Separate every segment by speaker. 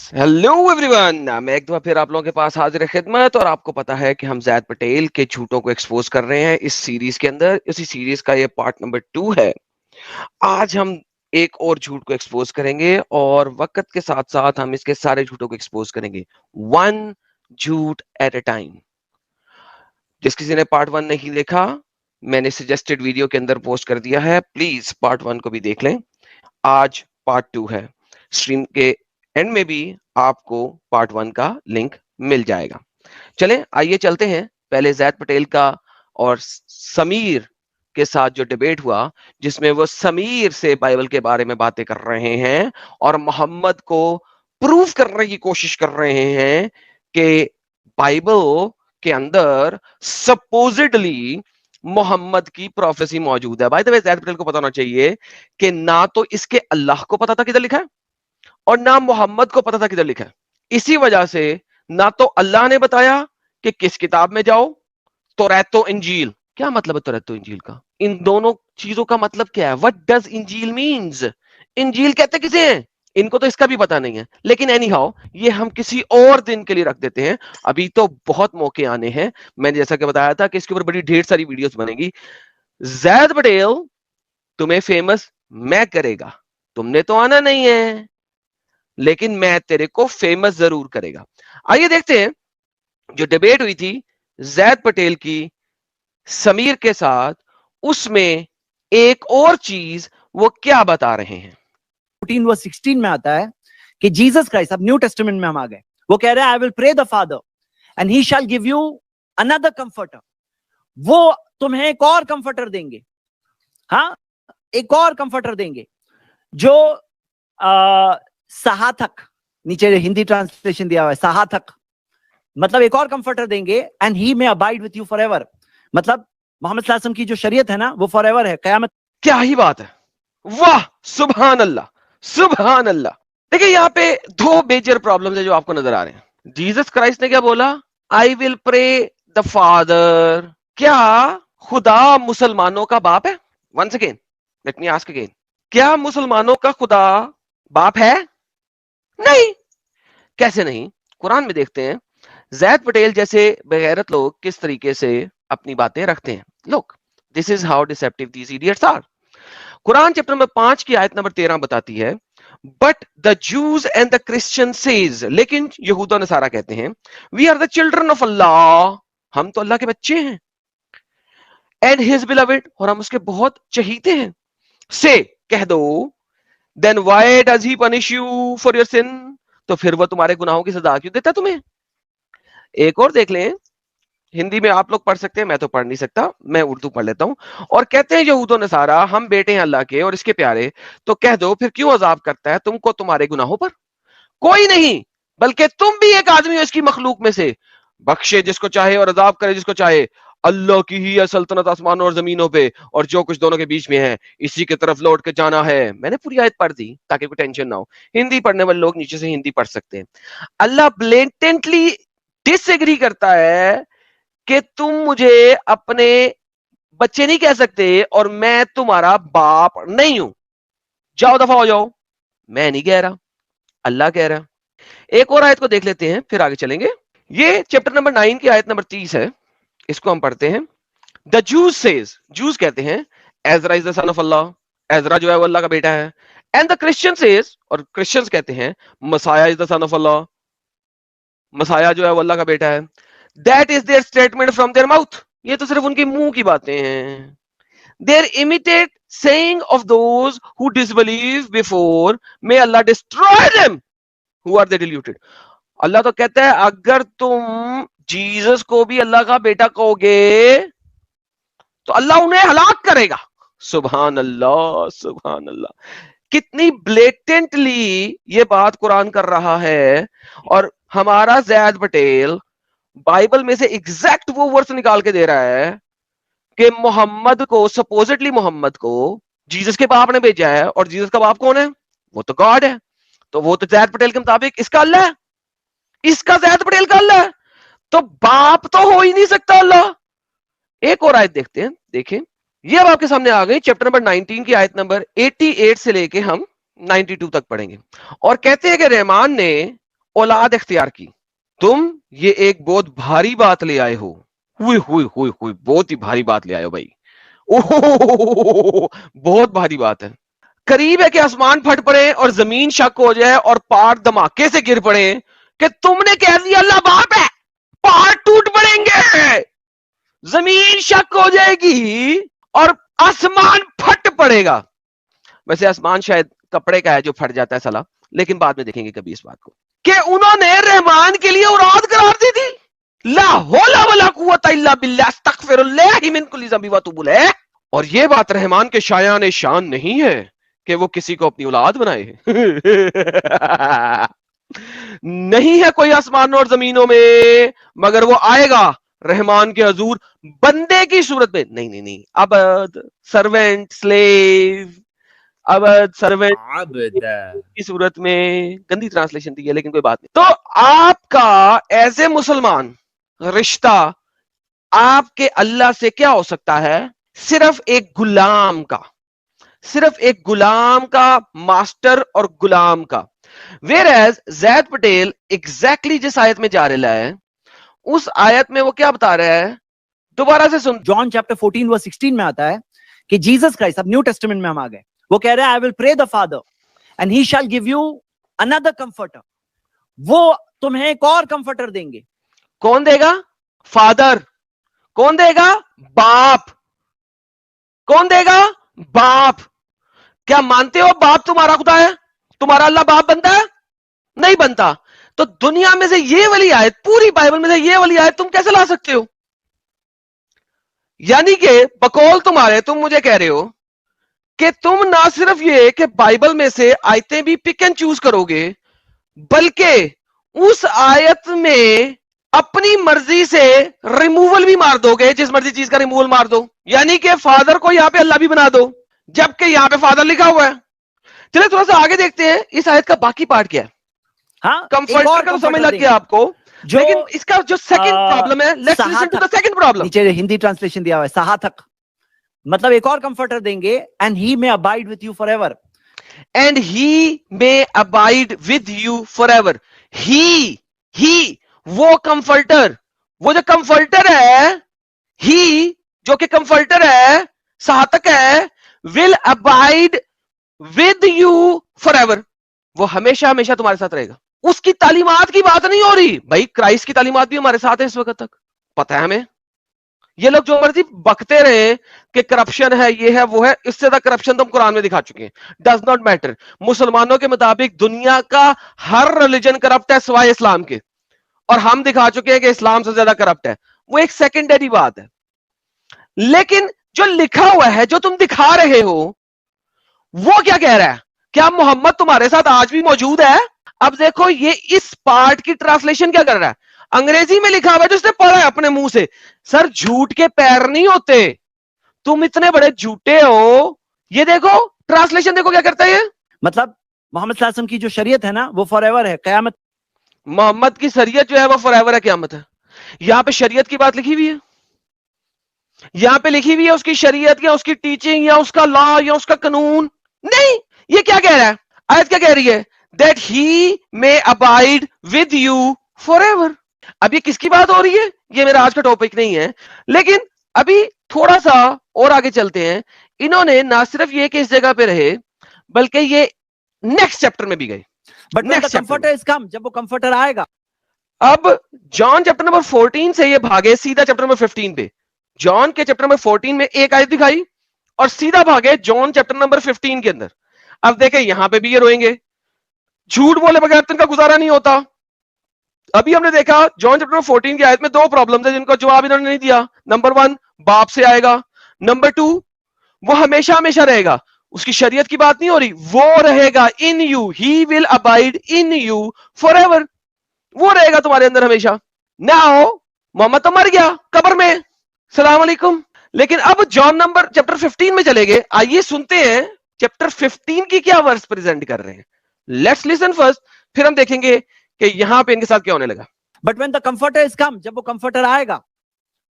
Speaker 1: Hello everyone, मैं एक दफा फिर आप लोगों के पास हाजिर खिदमत। और आपको पता है कि हम जैद पटेल के झूठों को एक्सपोज कर रहे हैं इस सीरीज के अंदर। इसी सीरीज का ये पार्ट नंबर 2 है। आज हम एक और झूठ को एक्सपोज करेंगे और वक्त के साथ साथ हम इसके सारे झूठों को एक्सपोज करेंगे, वन झूठ एट ए टाइम। जिस किसी ने पार्ट 1 नहीं देखा, मैंने सजेस्टेड वीडियो के अंदर पोस्ट कर दिया है, प्लीज पार्ट 1 को भी देख लें। आज पार्ट 2 है। स्ट्रीम के एंड में भी आपको पार्ट 1 का लिंक मिल जाएगा। चलें, आइए चलते हैं। पहले जैद पटेल का और समीर के साथ जो डिबेट हुआ, जिसमें वो समीर से बाइबल के बारे में बातें कर रहे हैं और मोहम्मद को प्रूव करने की कोशिश कर रहे हैं कि बाइबल के अंदर सपोजिटली मोहम्मद की प्रोफेसी मौजूद है। By the way, Zaid Patel को पता होना चाहिए कि ना तो इसके अल्लाह को पता था किधर लिखा है और ना मोहम्मद को पता था किधर लिखा है। इसी वजह से ना तो अल्लाह ने बताया कि किस किताब में जाओ, तौरात इंजील। क्या मतलब है तौरात इंजील का? इन दोनों चीजों का मतलब क्या है? व्हाट डज इंजील मीन्स? इंजील कहते किसे हैं? इनको तो इसका भी पता नहीं है। लेकिन एनी हाउ, ये हम किसी और दिन के लिए रख देते हैं। अभी तो बहुत मौके आने हैं। मैंने जैसा कि बताया था कि इसके ऊपर बड़ी ढेर सारी वीडियोस बनेगी। जैद पटेल तुम्हें फेमस मैं करेगा, तुमने तो आना नहीं है, लेकिन मैं तेरे को फेमस जरूर करेगा। आइए देखते हैं जो डिबेट हुई थी जैद पटेल की समीर के साथ, उसमें एक और चीज वो क्या बता रहे हैं।
Speaker 2: 14:16 में आता है कि जीसस क्राइस्ट, अब न्यू टेस्टामेंट में हम आ गए, वो कह रहे हैं I will pray the father and he shall give you another comforter. वो तुम्हें एक और कंफर्टर देंगे, हाँ, एक और कंफर्टर देंगे जो सहाथक, नीचे हिंदी ट्रांसलेशन दिया हुआ है सहाथक, मतलब एक और कंफर्टर देंगे। And he may abide with you forever, मतलब मोहम्मद सल्लल्लाहु अलैहि वसल्लम की जो शरीयत है ना, वो फॉरएवर है, कयामत।
Speaker 1: क्या ही बात है, वाह, सुभान अल्लाह, सुभान अल्लाह। देखिए, यहां पे दो मेजर प्रॉब्लम्स है जो आपको नजर आ रहे हैं। जीसस क्राइस्ट ने क्या बोला? I will pray the father. क्या खुदा मुसलमानों का बाप है? Once again, let me ask again, क्या मुसलमानों का खुदा बाप है? नहीं। कैसे नहीं? कुरान में देखते हैं जैद पटेल जैसे बेगैरत लोग किस तरीके से अपनी बातें रखते हैं। Look, this is how deceptive these idiots are. Quran chapter number 5 की आयत नंबर 13 बताती है, but the Jews and the Christian says, लेकिन यहूदा नसारा कहते हैं, we are the children of Allah, हम तो अल्लाह के बच्चे हैं, एंड हिज बिलवेड, और हम उसके बहुत चहीते हैं। से कह दो, then why does he punish you for your sin, तो फिर वो तुम्हारे गुनाहों की सजा क्यों देता तुम्हें? एक और देख लें, हिंदी में आप लोग पढ़ सकते हैं, मैं तो पढ़ नहीं सकता, मैं उर्दू पढ़ लेता हूं। और कहते हैं यहूदो नसारा, हम बेटे हैं अल्लाह के और इसके प्यारे, तो कह दो फिर क्यों अजाब करता है तुमको तुम्हारे गुनाहों पर? कोई नहीं, बल्कि तुम भी एक आदमी हो इसकी मखलूक में से, बख्शे जिसको चाहे और अजाब करे जिसको चाहे। अल्लाह की ही है सल्तनत आसमानों और जमीनों पे, और जो कुछ दोनों के बीच में है, इसी की तरफ लौट के जाना है। मैंने पूरी आयत पढ़ दी ताकि कोई टेंशन ना हो। हिंदी पढ़ने वाले लोग नीचे से हिंदी पढ़ सकते हैं। अल्लाह ब्लेटेंटली डिसएग्री करता है कि तुम मुझे अपने बच्चे नहीं कह सकते और मैं तुम्हारा बाप नहीं हूं। जाओ, दफा हो जाओ। मैं नहीं कह रहा, अल्लाह कह रहा। एक और आयत को देख लेते हैं, फिर आगे चलेंगे। ये चैप्टर नंबर 9 की आयत नंबर 30 है, इसको हम पढ़ते हैं। द जूज सेज, जूज कहते हैं Ezra is the son of Allah, Ezra जो है वो अल्लाह का बेटा है। एंड द क्रिश्चियन सेज, और क्रिश्चियंस कहते हैं Messiah is the son of Allah, Messiah जो है वो अल्लाह का बेटा है। That is their statement from their mouth, ये तो सिर्फ उनके मुंह की बातें हैं। Their imitate saying of those who disbelieve before, may Allah destroy them who are they diluted. अल्लाह तो कहता है अगर तुम जीसस को भी अल्लाह का बेटा कहोगे तो अल्लाह उन्हें हलाक करेगा। सुभान अल्लाह, सुभान अल्लाह। कितनी ब्लेटेंटली ये बात कुरान कर रहा है। और हमारा जैद पटेल बाइबल में से एग्जैक्ट वो वर्स निकाल के दे रहा है कि मोहम्मद को, सपोजिटली मोहम्मद को जीसस के बाप ने भेजा है, और जीसस का बाप कौन है? वो तो गॉड है। तो वो तो जैद पटेल के मुताबिक इसका अल्लाह है, इसका जैद पटेल का अल्लाह है, तो बाप तो हो ही नहीं सकता अल्लाह। एक और आयत देखते हैं, देखें, ये अब आपके सामने आ गई, चैप्टर नंबर 19 की आयत नंबर 88 से लेके हम 92 तक पढ़ेंगे। और कहते हैं कि रहमान ने औलाद इख्तियार की, तुम ये एक बहुत भारी बात ले आए हो, हुई बहुत ही भारी बात ले आए हो भाई, ओहो बहुत भारी बात है। करीब है कि आसमान फट पड़े और जमीन शक हो जाए और पहाड़ धमाके से गिर पड़े कि तुमने कह दिया अल्लाह बाप है, पहाड़ टूट पड़ेंगे, जमीन शक हो जाएगी और आसमान फट पड़ेगा। वैसे आसमान शायद कपड़े का है जो फट जाता है साला, लेकिन बाद में देखेंगे कभी इस बात को, कि उन्होंने रहमान के लिए औलाद करार दी थी। ला हौला वला कुव्वता इल्ला बिल्लाह अस्तगफिरुल्लाह मिन कुल्ली ज़ंबि व अतूबु इलैह। और ये बात रहमान के शायान शान नहीं है कि वो किसी को अपनी औलाद बनाए। नहीं है कोई आसमानों और जमीनों में, मगर वो आएगा रहमान के हजूर बंदे की सूरत में। नहीं, अबद सर्वेंट स्लेव, अबद सर्वेंट की सूरत में। गंदी ट्रांसलेशन दी है लेकिन कोई बात नहीं। तो आपका एज ए मुसलमान रिश्ता आपके अल्लाह से क्या हो सकता है? सिर्फ एक गुलाम का, सिर्फ एक गुलाम का, मास्टर और गुलाम का। Whereas Zaid Patel exactly जिस आयत में जा रहा है, उस आयत में वो क्या बता रहा है? दोबारा से सुन।
Speaker 2: जॉन चैप्टर 14 वर्स 16 में आता है कि जीसस क्राइस्ट, अब न्यू टेस्टामेंट में हम आ गए, वो कह रहे हैं I will pray the father and he shall give you another comforter. वो तुम्हें एक और कंफर्टर देंगे।
Speaker 1: कौन देगा? फादर। कौन देगा? बाप। कौन देगा? बाप। क्या मानते हो बाप तुम्हारा खुदा है? तुम्हारा अल्लाह बाप बनता है? नहीं बनता। तो दुनिया में से ये वाली आयत, पूरी बाइबल में से ये वाली आयत तुम कैसे ला सकते हो? यानी कि बकौल तुम्हारे, तुम मुझे कह रहे हो कि तुम ना सिर्फ ये कि बाइबल में से आयतें भी पिक एंड चूज करोगे, बल्कि उस आयत में अपनी मर्जी से रिमूवल भी मार दोगे, जिस मर्जी चीज का रिमूवल मार दो। यानी कि फादर को यहां पे अल्लाह भी बना दो, जबकि यहां पे फादर लिखा हुआ है। चलिए थोड़ा सा आगे देखते हैं इस आयत का बाकी पार्ट क्या है।
Speaker 2: हाँ,
Speaker 1: कंफर्टर का तो समझ लग गया आपको, लेकिन इसका जो सेकंड प्रॉब्लम है, let's listen to the second problem.
Speaker 2: नीचे हिंदी ट्रांसलेशन दिया हुआ है सहातक, मतलब एक और कंफर्टर देंगे। And he may abide with you forever.
Speaker 1: And he may abide with you forever. ही वो कंफर्टर, वो जो कंफर्टर है, ही जो कि कंफर्टर है, सहातक है, will abide with you forever. वो हमेशा हमेशा तुम्हारे साथ रहेगा। उसकी तालीमात की बात नहीं हो रही भाई, क्राइस्ट की तालीमात भी हमारे साथ है इस वक्त तक, पता है हमें। ये लोग जो मर्जी बकते रहे कि करप्शन है, ये है, वो है, इससे ज्यादा करप्शन तो हम कुरान में दिखा चुके हैं। Does not matter. मुसलमानों के मुताबिक दुनिया का हर रिलीजन करप्ट है सिवाय इस्लाम के, और हम दिखा चुके हैं कि इस्लाम से ज्यादा करप्ट है। वो एक सेकेंडरी बात है। लेकिन जो लिखा हुआ है, जो तुम दिखा रहे हो, वो क्या कह रहा है? क्या मोहम्मद तुम्हारे साथ आज भी मौजूद है? अब देखो ये इस पार्ट की ट्रांसलेशन क्या कर रहा है। अंग्रेजी में लिखा हुआ है, जिसने पढ़ा है अपने मुंह से। सर झूठ के पैर नहीं होते, तुम इतने बड़े झूठे हो। ये देखो ट्रांसलेशन, देखो क्या करता है ये।
Speaker 2: मतलब मोहम्मद सल्लल्लाहु अलैहि वसल्लम की जो शरीयत है ना, वो फॉरएवर है, कयामत।
Speaker 1: मोहम्मद की शरीयत जो है वो फॉरएवर है, क़यामत है। यहां पे शरीयत की बात लिखी हुई है, यहां पे लिखी हुई है उसकी शरीयत या उसकी टीचिंग या उसका लॉ या उसका कानून नहीं। ये क्या कह रहा है? आयत क्या कह रही है? That he may abide with you forever. अब ये किसकी बात हो रही है? ये मेरा आज का टॉपिक नहीं है, लेकिन अभी थोड़ा सा और आगे चलते हैं। इन्होंने ना सिर्फ ये कि इस जगह पे रहे, बल्कि ये नेक्स्ट चैप्टर में भी गए।
Speaker 2: But next comforter is come, जब वो कंफर्टर आएगा।
Speaker 1: अब जॉन चैप्टर नंबर 14 से ये भागे सीधा चैप्टर नंबर 15 पे। जॉन के चैप्टर नंबर 14 में एक आयत दिखाई और सीधा भागे जॉन चैप्टर नंबर 15 के अंदर। अब देखें यहां पे भी ये रोएंगे, झूठ बोले बगैर तो इनका गुजारा नहीं होता। अभी हमने देखा जॉन चैप्टर 14 की आयत में दो प्रॉब्लम्स है जिनका जवाब इन्होंने नहीं दिया। नंबर 1 बाप से आएगा, नंबर 2 वो हमेशा हमेशा रहेगा। उसकी शरीयत की बात नहीं हो रही, वो रहेगा in you, he will abide in you forever. वो रहेगा तुम्हारे अंदर हमेशा। ना हो मोहम्मद तो मर गया कब्र में, सलाम अलैकुम। लेकिन अब जॉन नंबर चैप्टर 15 में चले गए। आइए सुनते हैं चैप्टर 15 की क्या वर्स प्रेजेंट कर रहे हैं। लेट्स लिसन फर्स्ट, फिर हम देखेंगे कि यहां पे इनके साथ क्या होने लगा।
Speaker 2: But when the comforter is come, जब वो कंफर्टर आएगा,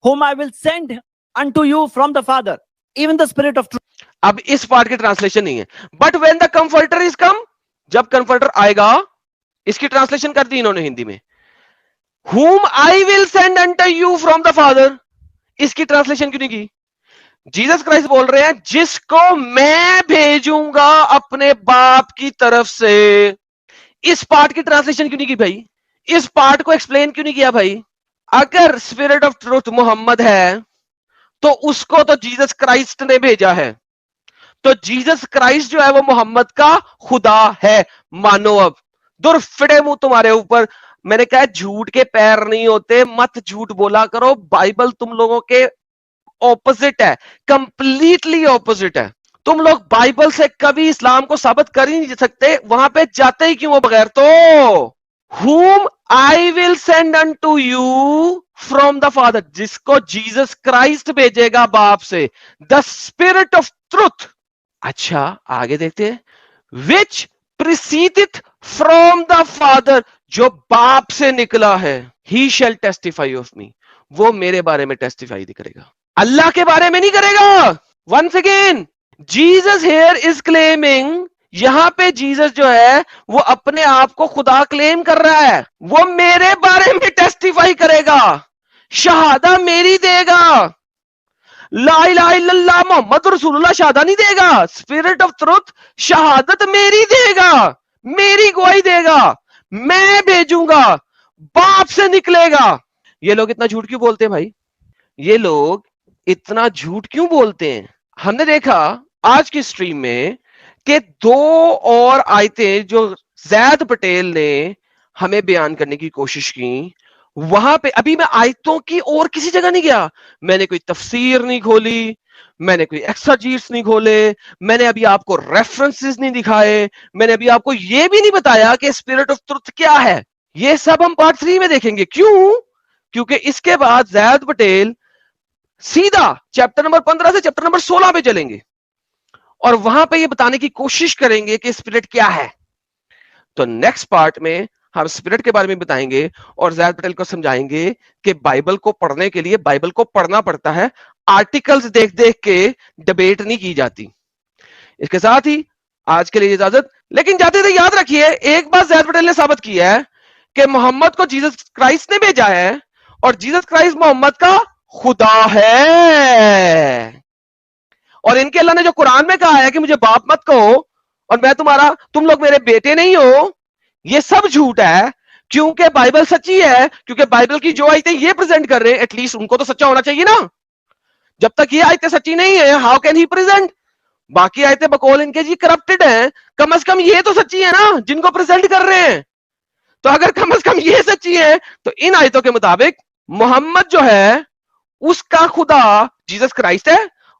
Speaker 2: whom I will send unto you from the Father, even the Spirit of truth.
Speaker 1: अब इस पार्ट की ट्रांसलेशन नहीं है, but when the comforter is come, जब कंफर्टर आएगा, اس کی ٹرانسلیشن کر دی انہوں نے ہندی میں, whom I will send unto you from the Father. اس کی ٹرانسلیشن کیوں نہیں کی؟ جیسس کرائسٹ بول رہے ہیں جس کو میں بھیجوں گا اپنے باپ کی طرف سے. اس پارٹ کی ٹرانسلیشن کیوں نہیں کی بھائی؟ اس پارٹ کو ایکسپلین کیوں نہیں کیا بھائی؟ اگر اسپرٹ آف ٹروتھ محمد ہے تو اس کو تو جیسس کرائسٹ نے بھیجا ہے, تو جیسس کرائسٹ جو ہے وہ محمد کا خدا ہے. مانو اب در فٹے منہ تمہارے اوپر. میں نے کہا جھوٹ کے پیر نہیں ہوتے, مت جھوٹ بولا کرو. بائبل تم لوگوں کے اپوزٹ ہے, کمپلیٹلی اپوزٹ ہے. تم لوگ بائبل سے کبھی اسلام کو ثابت کر ہی نہیں سکتے, وہاں پہ جاتے ہی کیوں ہو بغیر تو. whom I will send unto you from the Father, جس کو جیسس کرائسٹ بھیجے گا باپ سے. the spirit of truth. اچھا آگے دیکھتے ہیں. which proceedeth from the Father, جو باپ سے نکلا ہے. he shall testify of me, وہ میرے بارے میں ٹیسٹیفائی کرے گا, اللہ کے بارے میں نہیں کرے گا. once again Jesus here is claiming, یہاں پہ جیسس جو ہے وہ اپنے آپ کو خدا کلیم کر رہا ہے. وہ میرے بارے میں ٹیسٹیفائی کرے گا, شہادہ میری دے گا. لا الہ الا اللہ محمد رسول اللہ شہادہ نہیں دے گا. اسپرٹ آف ٹروتھ شہادت میری دے گا, میری گواہی دے گا. میں بھیجوں گا, باپ سے نکلے گا. یہ لوگ اتنا جھوٹ کیوں بولتے ہیں بھائی؟ یہ لوگ اتنا جھوٹ کیوں بولتے ہیں؟ ہم نے دیکھا آج کی سٹریم میں کہ دو اور آیتیں جو زید پٹیل نے ہمیں بیان کرنے کی کوشش کی, وہاں پہ ابھی میں آیتوں کی اور کسی جگہ نہیں گیا. میں نے کوئی تفسیر نہیں کھولی, میں نے کوئی ایکساجیٹس نہیں کھولے, میں نے ابھی آپ کو ریفرنسز نہیں دکھائے, میں نے ابھی آپ کو یہ بھی نہیں بتایا کہ اسپرٹ آف ٹروتھ کیا ہے. یہ سب ہم پارٹ 3 میں دیکھیں گے. کیوں؟ کیونکہ اس کے بعد زید پٹیل سیدھا چیپٹر نمبر 15 سے چیپٹر نمبر 16 پہ چلیں گے اور وہاں پہ یہ بتانے کی کوشش کریں گے کہ اسپرٹ کیا ہے. تو نیکسٹ پارٹ میں ہم اسپرٹ کے بارے میں بتائیں گے اور زید پٹیل کو سمجھائیں گے کہ بائبل کو پڑھنے کے لیے بائبل کو پڑھنا پڑتا ہے, آرٹیکلز دیکھ دیکھ کے ڈیبیٹ نہیں کی جاتی. اس کے ساتھ ہی آج کے لیے اجازت. لیکن جاتے تھے یاد رکھیے ایک بات زید پٹیل نے ثابت کی ہے کہ محمد کو جیسس کرائسٹ نے بھیجا ہے اور جیسس کرائسٹ محمد کا خدا ہے. اور ان کے اللہ نے جو قرآن میں کہا ہے کہ مجھے باپ مت کہو اور میں تمہارا, تم لوگ میرے بیٹے نہیں ہو, یہ سب جھوٹ ہے. کیونکہ بائبل سچی ہے, کیونکہ بائبل کی جو آیتیں یہ پریزنٹ کر رہے ہیں ایٹ لیسٹ ان کو تو سچا ہونا چاہیے نا. جب تک یہ آیتیں سچی نہیں ہیں ہاؤ کین ہی پریزنٹ. باقی آیتیں بقول ان کے جی کرپٹڈ ہیں, کم از کم یہ تو سچی ہے نا جن کو پریزنٹ کر رہے ہیں. تو اگر کم از کم یہ سچی ہے تو ان آیتوں کے مطابق محمد جو ہے اس کا خدا جیسس کرائسٹ ہے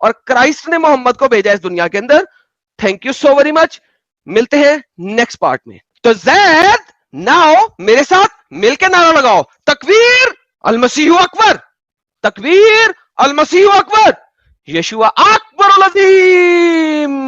Speaker 1: اور کرائسٹ نے محمد کو بھیجا اس دنیا کے اندر. Thank you so very much. ملتے ہیں نیکسٹ پارٹ میں. تو زید ناؤ میرے ساتھ مل کے نعرہ لگاؤ, تکبیر المسیح اکبر, تکبیر المسیح اکبر, یشوع اکبر العظیم.